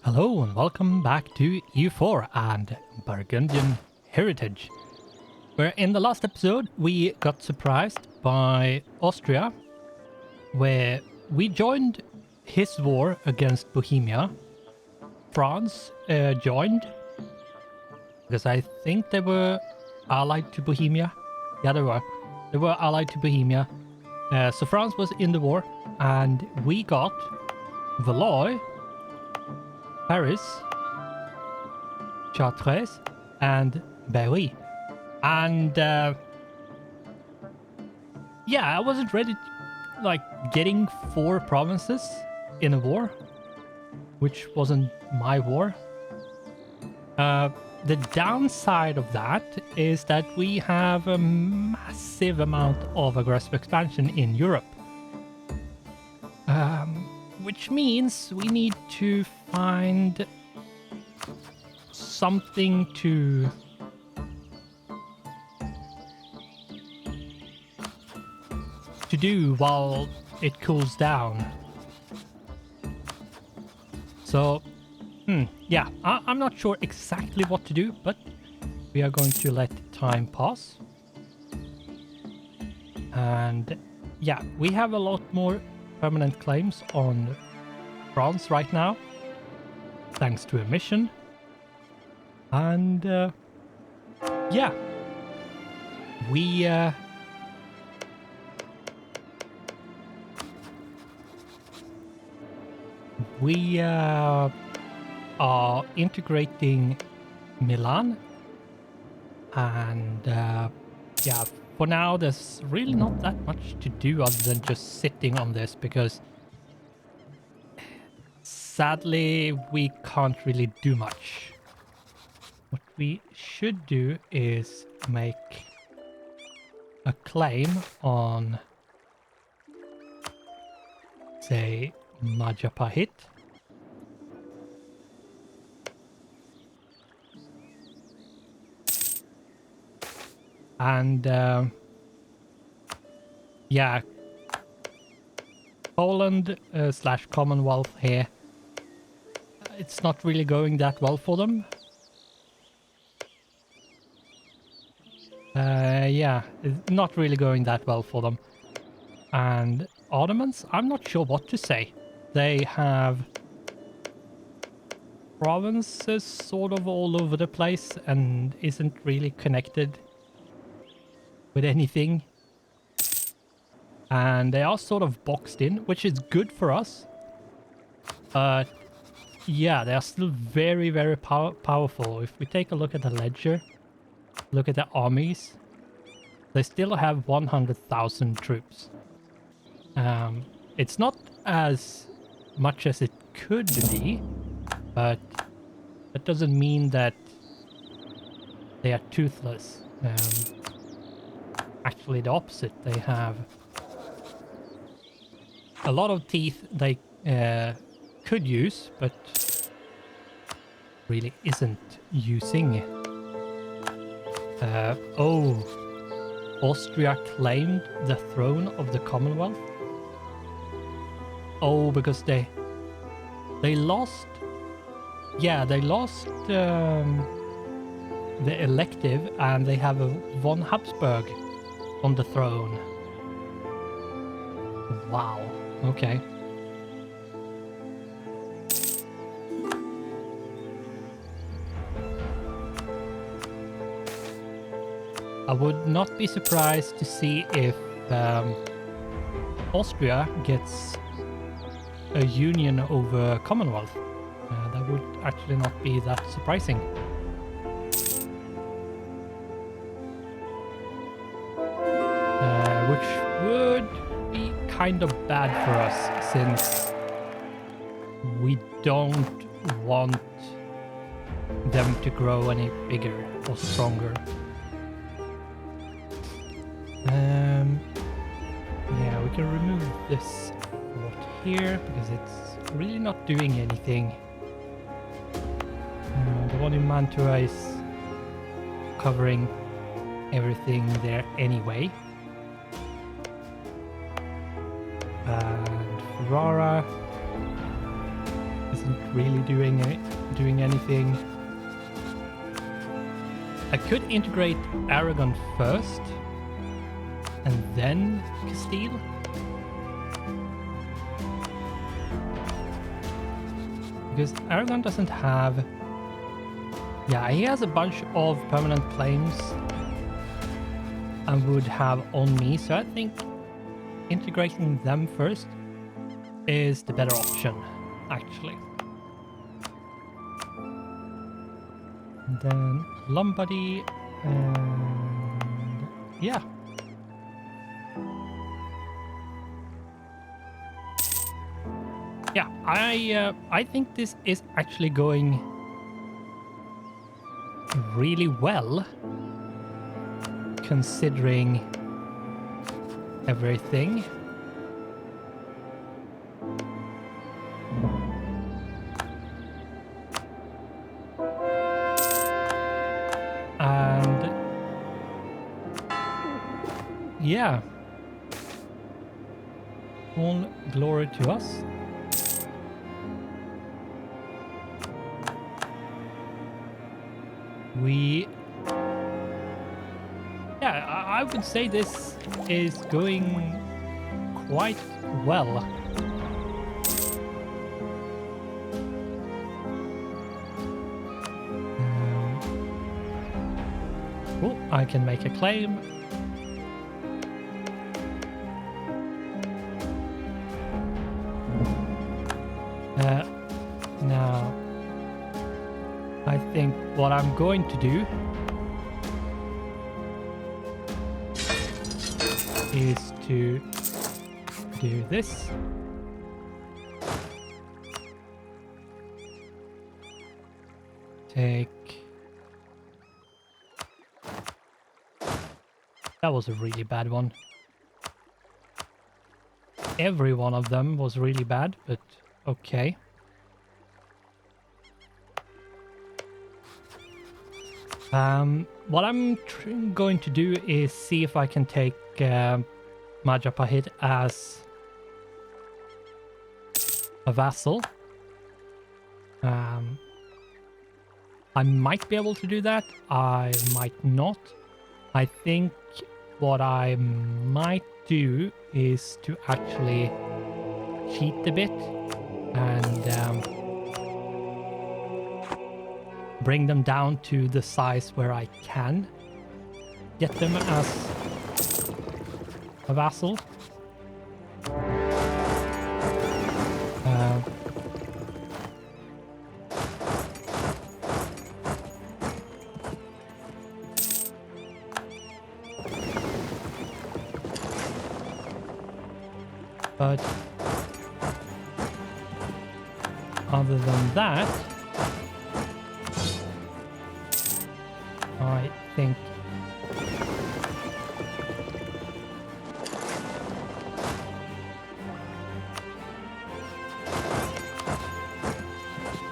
Hello and welcome back to EU4 and Burgundian Heritage, where in the last episode we got surprised by Austria, where we joined his war against Bohemia. France joined, because I think they were allied to Bohemia. Yeah, they were. They were allied to Bohemia. So France was in the war, and we got Valois, Paris, Chartres, and Berry. And yeah, I wasn't ready to, getting 4 provinces in a war, which wasn't my war. The downside of that is that we have a massive amount of aggressive expansion in Europe. Which means we need to find something to do while it cools down. So, yeah, I'm not sure exactly what to do, but we are going to let time pass. And yeah, we have a lot more permanent claims on France right now, thanks to a mission. And yeah, we are integrating Milan, and yeah, for now there's really not that much to do other than just sitting on this, because sadly we can't really do much. What we should do is make a claim on, say, Majapahit. And yeah, Poland slash Commonwealth here, it's not really going that well for them. Yeah, it's not really going that well for them. And Ottomans, I'm not sure what to say. They have provinces sort of all over the place and isn't really connected with anything. And they are sort of boxed in, which is good for us. But yeah, they are still very, very powerful. If we take a look at the ledger, look at the armies, they still have 100,000 troops. It's not as much as it could be, but that doesn't mean that they are toothless. Actually the opposite. They have a lot of teeth they could use, but really isn't using. Oh, Austria claimed the throne of the Commonwealth. Oh, because they lost. Yeah, they lost the elective, and they have a von Habsburg on the throne. Wow. Okay. I would not be surprised to see if Austria gets a union over Commonwealth. That would actually not be that surprising. Which would be kind of bad for us, since we don't want them to grow any bigger or stronger. Yeah, we can remove this fort here because it's really not doing anything. The one in Mantua is covering everything there anyway. And Ferrara, isn't really doing anything. I could integrate Aragon first and then Castile. Because Aragon doesn't have... Yeah, he has a bunch of permanent claims and would have on me, so I think integrating them first is the better option, actually. And then Lombardy and... yeah. Yeah, I think this is actually going really well, considering everything. And yeah, all glory to us. Yeah, I would say this is going quite well. Cool, I can make a claim. Now, I think what I'm going to do is to do this. Take... That was a really bad one. Every one of them was really bad, but okay. What I'm going to do is see if I can take Majapahit as a vassal. I might be able to do that. I might not. I think what I might do is to actually cheat a bit and bring them down to the size where I can get them as a vassal. But other than that, I think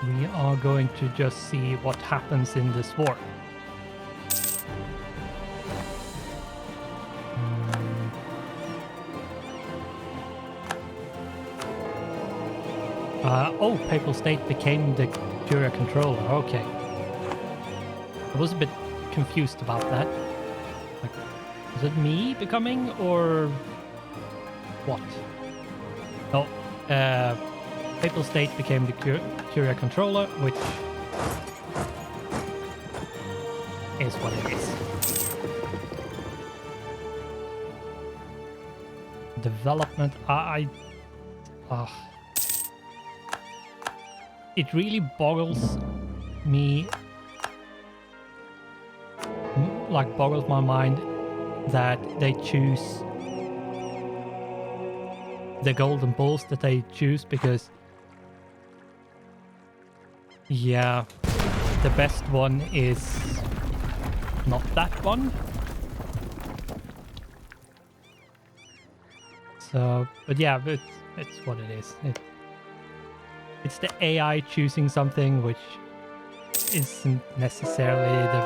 we are going to just see what happens in this war. Oh, Papal State became the Curia controller. Okay. I was a bit confused about that. Like, is it me becoming or what? No, Papal State became the Curia controller, which is what it is. Development, it really boggles me, like boggles my mind that they choose the golden bulls that they choose, because yeah, the best one is not that one. So, but yeah, it's what it is. It's the AI choosing something which isn't necessarily the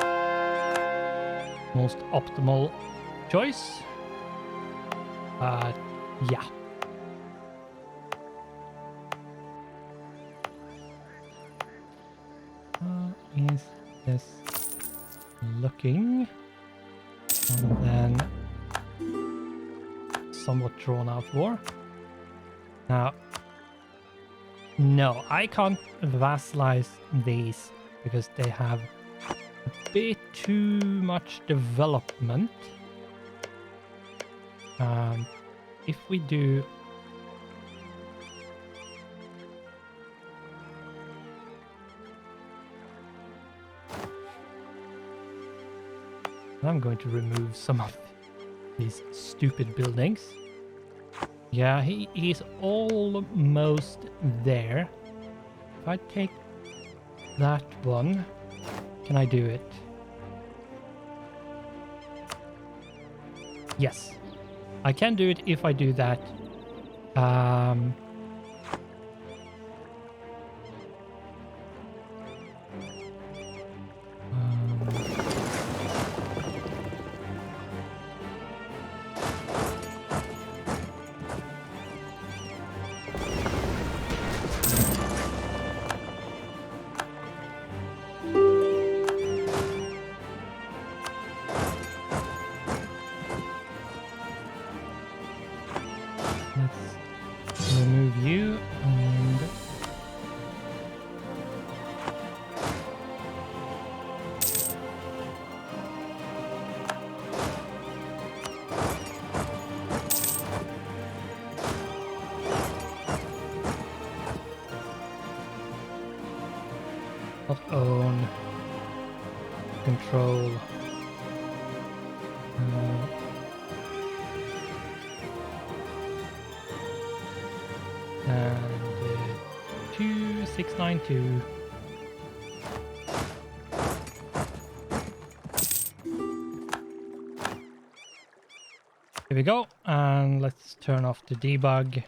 most optimal choice. Yeah. this looking, and then somewhat drawn out war. Now, no, I can't vassalize these because they have a bit too much development. If we do I'm going to remove some of these stupid buildings. Yeah, he's almost there. If I take that one, can I do it? Yes, I can do it if I do that. Let's remove you and not own, control. And 2692. Here we go, and let's turn off the debug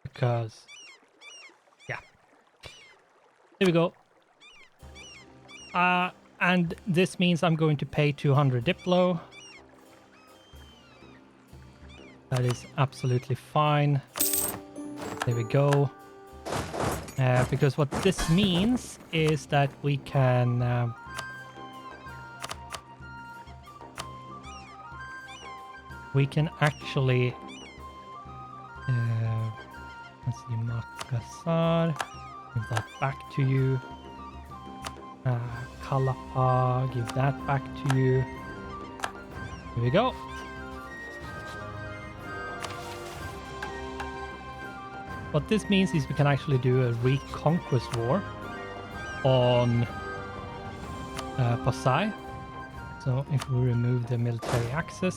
because, yeah, here we go. And this means I'm going to pay 200 Diplo. That is absolutely fine. There we go. Because what this means is that we can actually let's see, Makassar, give that back to you. Kalapa, give that back to you. Here we go. What this means is we can actually do a reconquest war on Pasai. So if we remove the military access,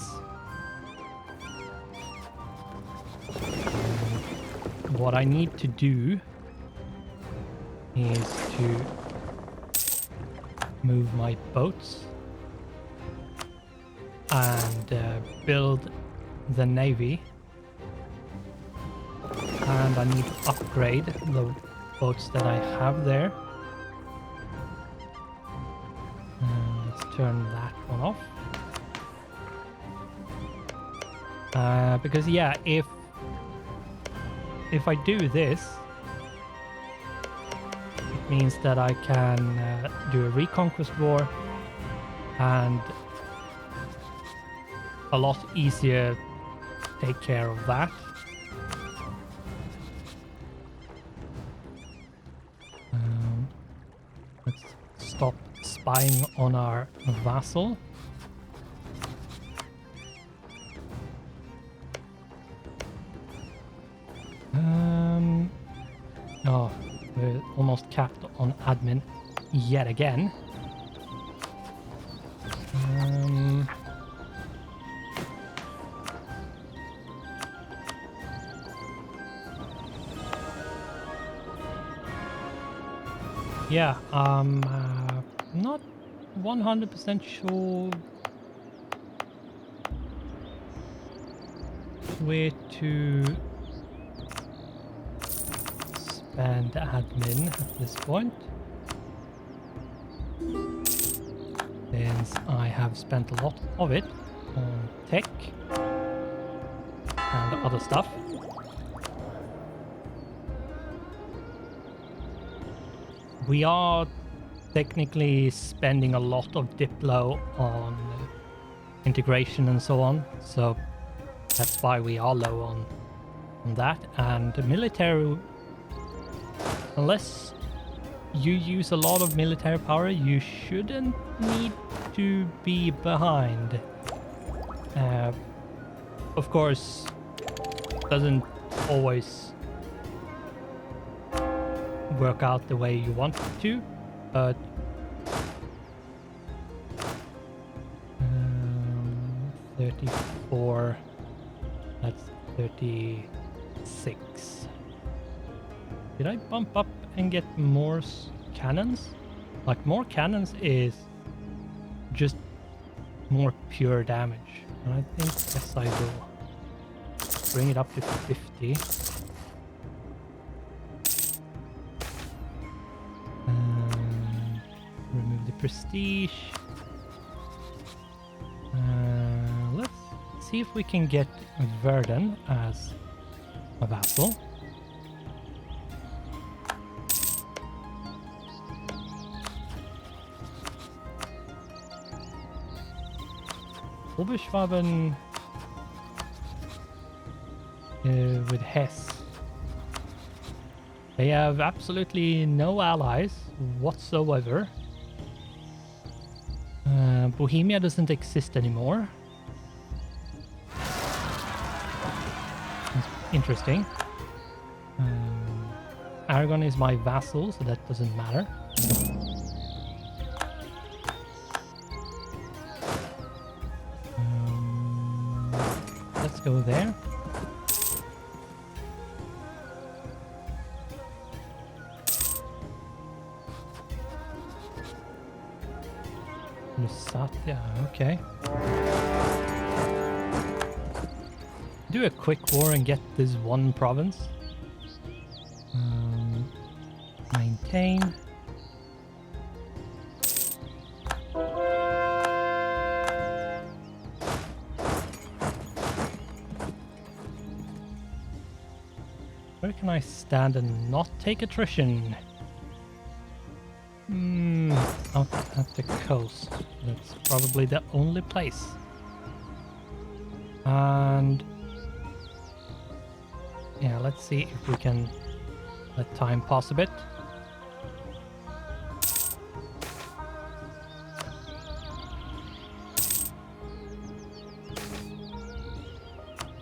what I need to do is to move my boats and build the navy. And I need to upgrade the boats that I have there. Let's turn that one off. Because yeah, if I do this, it means that I can do a reconquest war and a lot easier take care of that. Let's stop spying on our vassal. Oh, we're almost capped on admin yet again. Yeah, not 100% sure where to spend admin at this point, since I have spent a lot of it on tech and other stuff. We are technically spending a lot of Diplo on integration and so on, so that's why we are low on that. And the military, unless you use a lot of military power, you shouldn't need to be behind. Of course, doesn't always work out the way you want it to, but 34, that's 36. Did I bump up and get more cannons? Like, more cannons is just more pure damage. And I think, yes, I will bring it up to 50. Remove the prestige. Let's see if we can get Verdun as a vassal. Oberschwaben with Hesse. They have absolutely no allies whatsoever. Bohemia doesn't exist anymore. That's interesting. Aragon is my vassal, so that doesn't matter. Let's go there. Lusatya, okay. Do a quick war and get this one province. Maintain. Where can I stand and not take attrition? Out at the coast. That's probably the only place. And yeah, let's see if we can let time pass a bit.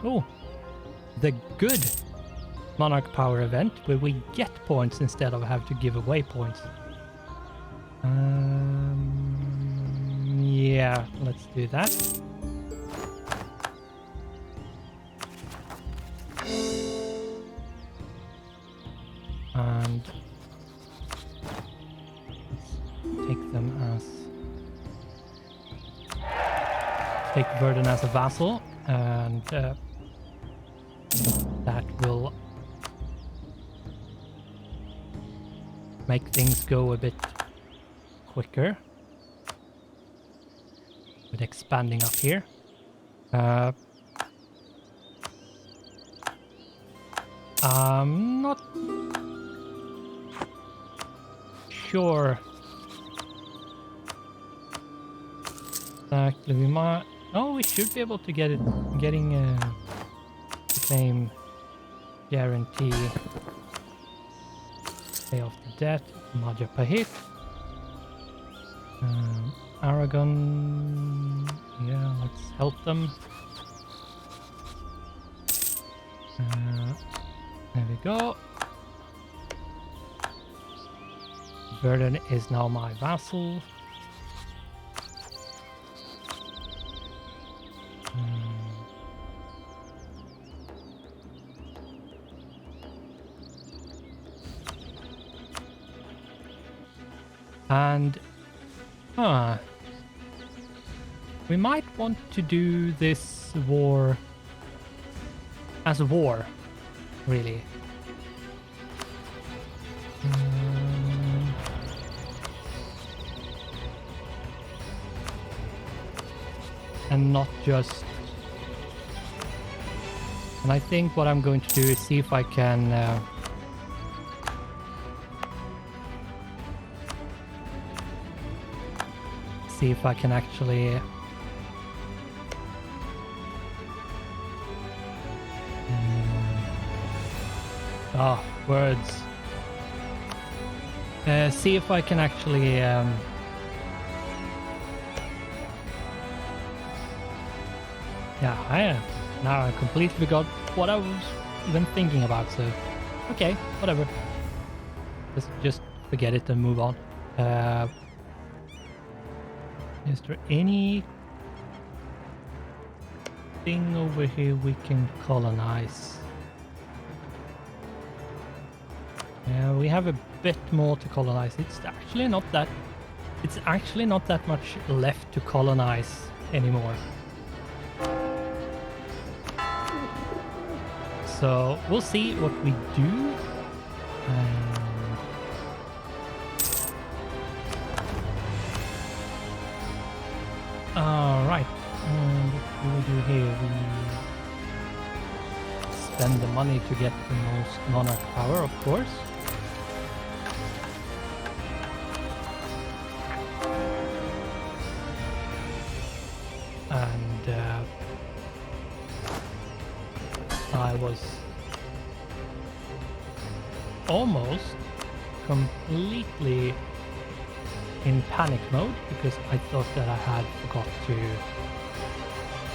Oh, the good Monarch Power event where we get points instead of have to give away points. Yeah, let's do that. And let's take them as... take Verdun as a vassal, and that will make things go a bit quicker with expanding up here. I'm not sure exactly. We might... oh, we should be able to get it, getting the same guarantee. Pay off the debt. Majapahit. Aragon, yeah, let's help them. There we go. Verdun is now my vassal. And we might want to do this war as a war, really. And not just... and I think what I'm going to do is see if I can see if I can actually... Oh, words. See if I can actually... Yeah, now I completely forgot what I was even thinking about, so... Okay, whatever. Just forget it and move on. Is there any thing over here we can colonize? Yeah, we have a bit more to colonize. It's actually not that much left to colonize anymore. So we'll see what we do. Alright, and what do we do here? We spend the money to get the most monarch power, of course. And I was almost completely in panic mode because I thought that I had forgot to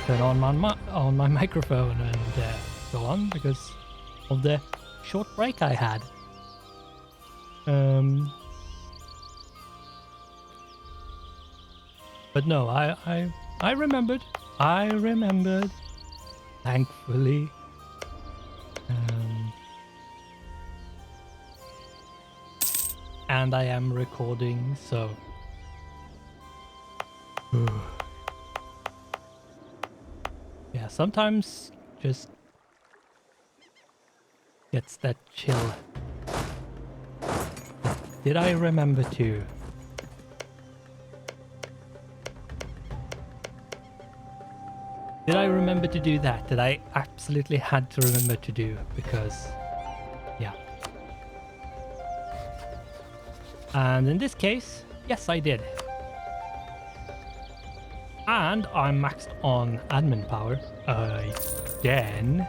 turn on my microphone and so on because of the short break I had. But no, I remembered. Thankfully. And I am recording, so... Yeah, sometimes just gets that chill. Did I remember to? Did I remember to do that? That I absolutely had to remember to do, because... Yeah. And in this case, yes, I did. And I'm maxed on admin power again.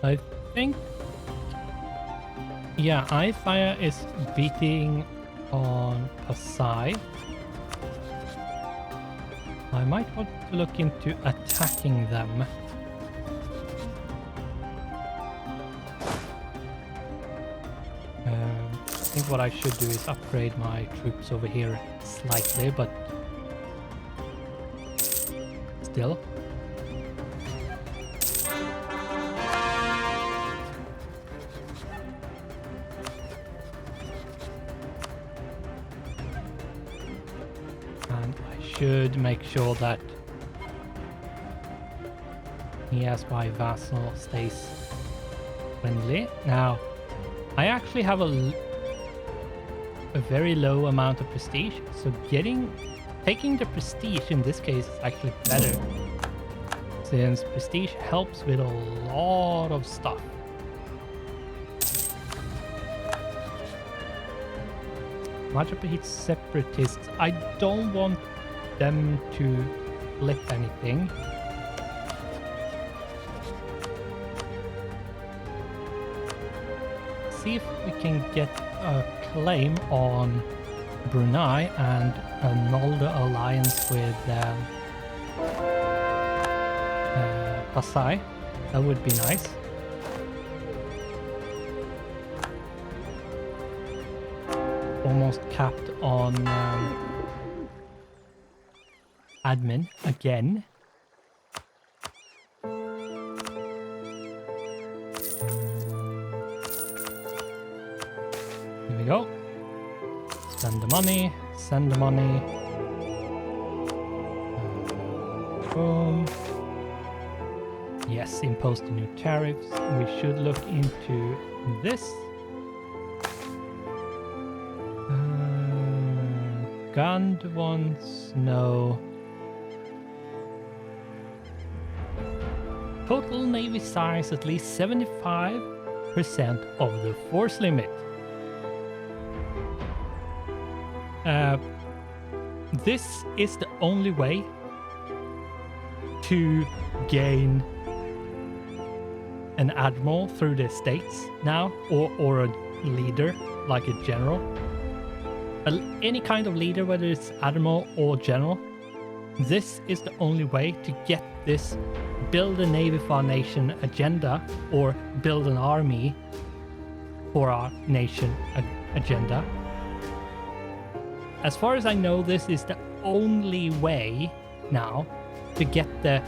I think, yeah, iFire is beating on Pasai. I might want to look into attacking them. I think what I should do is upgrade my troops over here slightly, but still. And I should make sure that he, as my vassal, stays friendly. Now, I actually have a very low amount of prestige, so taking the prestige in this case is actually better, since prestige helps with a lot of stuff. Majapahit separatists, I don't want them to flip anything. See if we can get a claim on Brunei and annul the alliance with Pasai. That would be nice. Almost capped on admin again. Here we go. Send the money, send the money. Boom. Yes, impose the new tariffs. We should look into this. Gund wants no. total navy size at least 75% of the force limit. This is the only way to gain an admiral through the states now, or a leader, like a general. Any kind of leader, whether it's admiral or general. This is the only way to get this build a navy for our nation agenda, or build an army for our nation agenda. As far as I know, this is the only way now to get the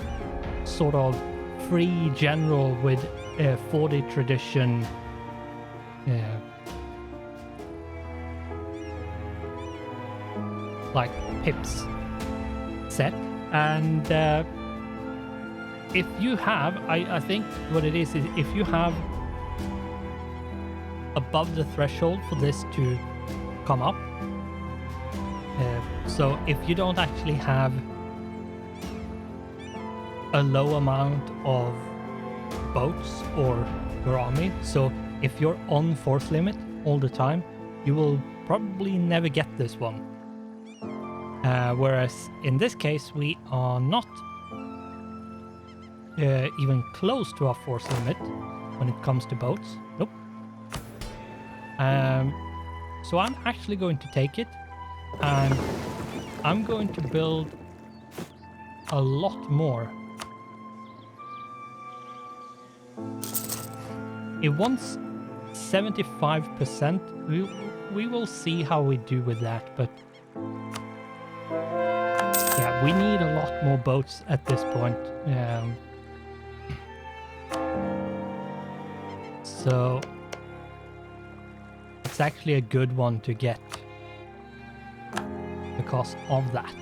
sort of free general with 40 tradition like pips set. And if you have, I think what it is if you have above the threshold for this to come up, so if you don't actually have a low amount of boats or your army, so if you're on force limit all the time, you will probably never get this one. Whereas in this case, we are not even close to our force limit when it comes to boats. Nope. So I'm actually going to take it, and I'm going to build a lot more. It wants 75%. We will see how we do with that, but yeah, we need a lot more boats at this point. So it's actually a good one to get because of that.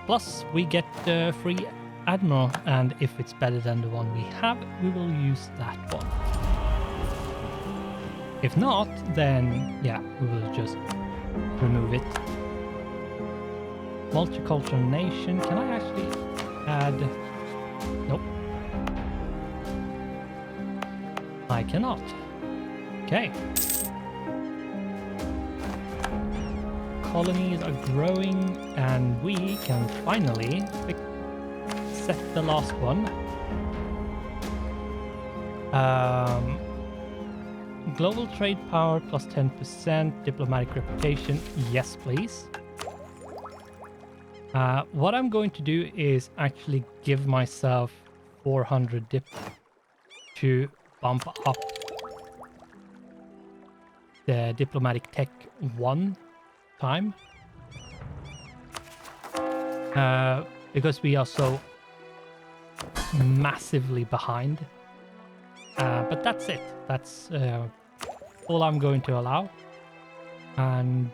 Plus, we get the free admiral, and if it's better than the one we have, we will use that one. If not, then yeah, we will just remove it. Multicultural nation. Can I actually add? Nope. I cannot. Okay. Colonies are growing, and we can finally set the last one. Global trade power plus 10%, diplomatic reputation. Yes, please. What I'm going to do is actually give myself 400 dip to bump up the diplomatic tech 1 time. Because we are so massively behind. But that's it. That's all I'm going to allow. And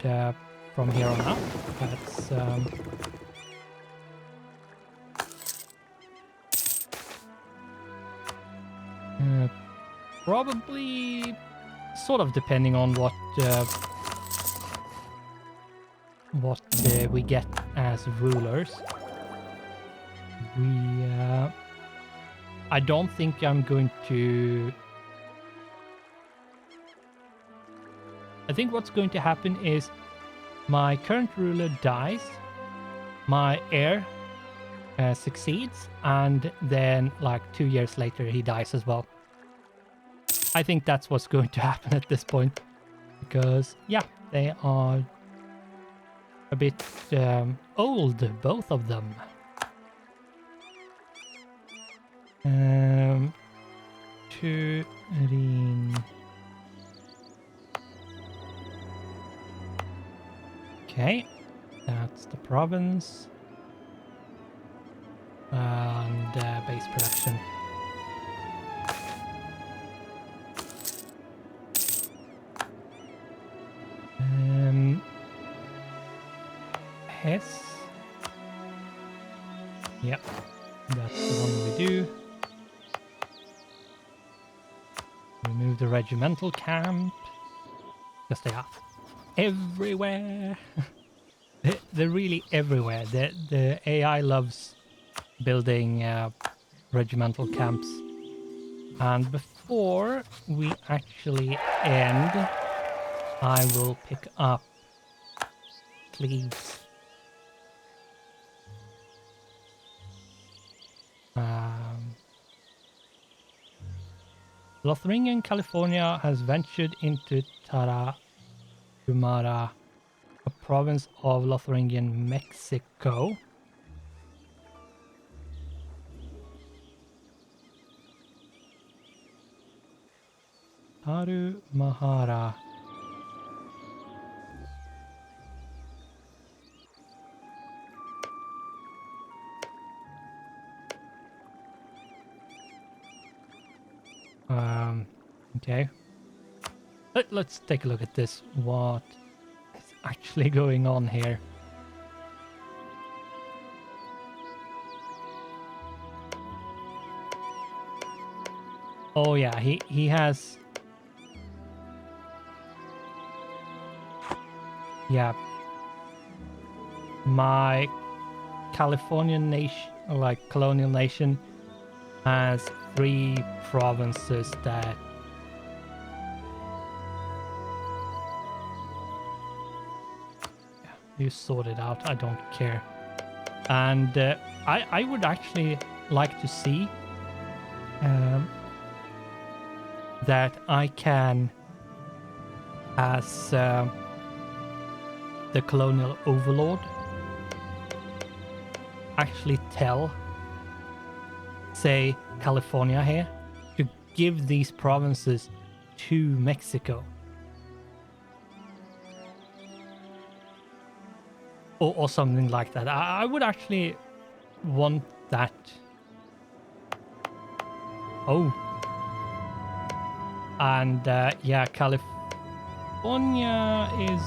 from here on out, that's... probably sort of depending on what we get as rulers. I don't think I'm going to... I think what's going to happen is my current ruler dies, my heir succeeds, and then like 2 years later he dies as well. I think that's what's going to happen at this point, because yeah, they are a bit old, both of them. Turin. Okay, that's the province. And base production. Hess. Yep, that's the one we do. Remove the regimental camp. Because they are everywhere. They're really everywhere. The AI loves building regimental camps. And before we actually end, I will pick up Cleves. Lotharingian California has ventured into Tarahumara, a province of Lotharingian Mexico. Tarahumara. Okay. Let's take a look at this. What is actually going on here? Oh yeah, he has. Yeah. My Californian nation, like colonial nation, has 3 provinces that you sort it out. I don't care. And I would actually like to see that I can, as the colonial overlord, actually tell, say, California here to give these provinces to Mexico. Or something like that. I would actually want that. Oh. And yeah, California is...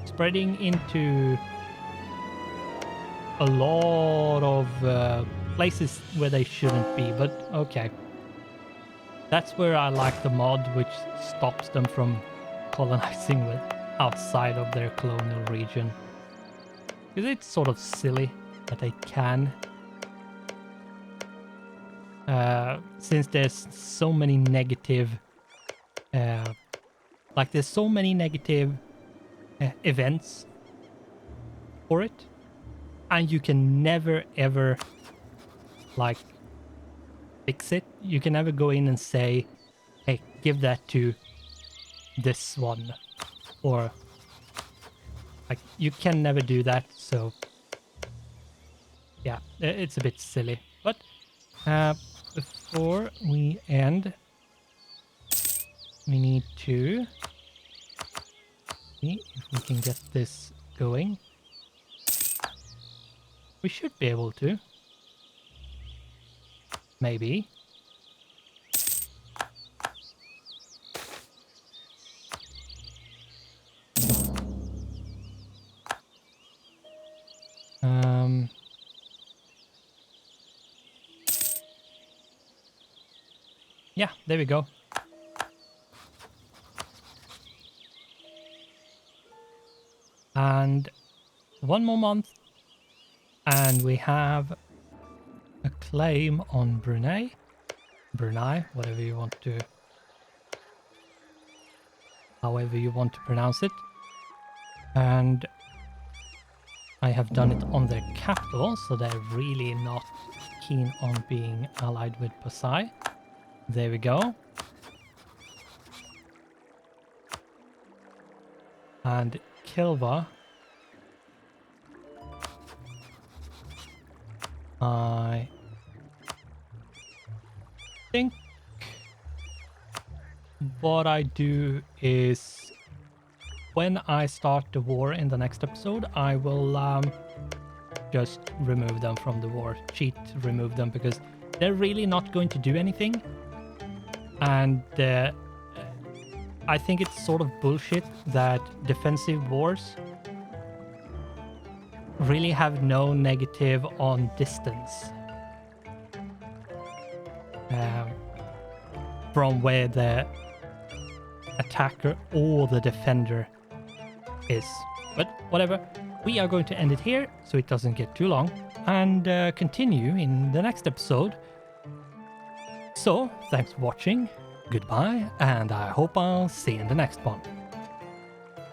spreading into a lot of places where they shouldn't be, but okay. That's where I like the mod, which stops them from colonizing with outside of their colonial region. Because it's sort of silly that they can. Since there's so many negative... there's so many negative events for it. And you can never, ever, like, fix it. You can never go in and say, hey, give that to this one. Or, like, you can never do that, so... yeah, it's a bit silly. But, before we end, we need to see if we can get this going. We should be able to. Maybe. Yeah, there we go. And 1 more month. And we have a claim on Brunei. Brunei, whatever you want to... however you want to pronounce it. And I have done it on their capital, so they're really not keen on being allied with Pasai. There we go. And Kilva, I think what I do is when I start the war in the next episode, I will just remove them from the war. Cheat remove them, because they're really not going to do anything. And I think it's sort of bullshit that defensive wars really have no negative on distance from where the attacker or the defender is. But whatever, we are going to end it here so it doesn't get too long and continue in the next episode. So, thanks for watching, goodbye, and I hope I'll see you in the next one.